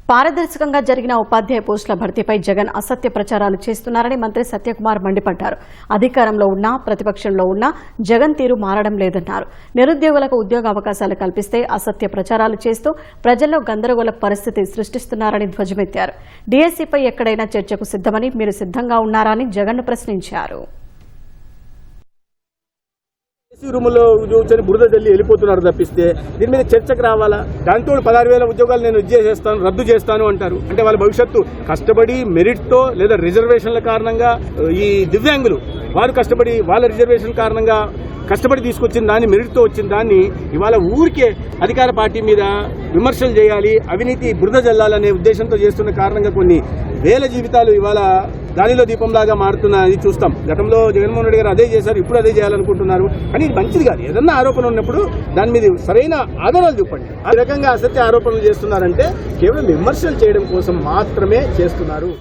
పారదర్శకంగా జరిగిన ఉపాధ్యాయ పోస్టుల భర్తీపై జగన్ అసత్య ప్రచారాలు చేస్తున్నారని మంత్రి సత్యకుమార్ మండిపడ్డారు. అధికారంలో ఉన్నా ప్రతిపక్షంలో ఉన్నా జగన్ తీరు మారడం లేదన్నారు. నిరుద్యోగులకు ఉద్యోగ అవకాశాలు కల్పిస్తే అసత్య ప్రచారాలు చేస్తూ ప్రజల్లో గందరగోళ పరిస్థితి సృష్టిస్తున్నారని ధ్వజమెత్తారు. డీఎస్సీపై ఎక్కడైనా చర్చకు సిద్దమని మీరు సిద్దంగా ఉన్నారా అని జగన్ను ప్రశ్నించారు. రూములో కూర్చొని బురద జల్లి వెళ్ళిపోతున్నారు తప్పిస్తే దీని మీద చర్చకు రావాలా? దాంతో 16,000 ఉద్యోగాలు నేను రద్దు చేస్తాను అంటారు. అంటే వాళ్ళ భవిష్యత్తు కష్టపడి మెరిట్తో లేదా రిజర్వేషన్ల కారణంగా ఈ దివ్యాంగులు వారు కష్టపడి వాళ్ళ రిజర్వేషన్ కారణంగా కష్టపడి తీసుకొచ్చిన దాన్ని మెరిట్తో వచ్చిన దాన్ని ఇవాళ ఊరికే అధికార పార్టీ మీద విమర్శలు చేయాలి, అవినీతి బురద జల్లాలనే ఉద్దేశంతో చేస్తున్న కారణంగా కొన్ని వేల జీవితాలు ఇవాళ గాలిలో దీపంలాగా మారుతున్నది చూస్తాం. గతంలో జగన్మోహన్ రెడ్డి గారు అదే చేశారు, ఇప్పుడు అదే చేయాలనుకుంటున్నారు. కానీ ఇది మంచిది కాదు. ఏదన్నా ఆరోపణ ఉన్నప్పుడు దాని మీద సరైన ఆధారాలు చూపండి. ఆ రకంగా అసత్య ఆరోపణలు చేస్తున్నారంటే కేవలం విమర్శలు చేయడం కోసం మాత్రమే చేస్తున్నారు.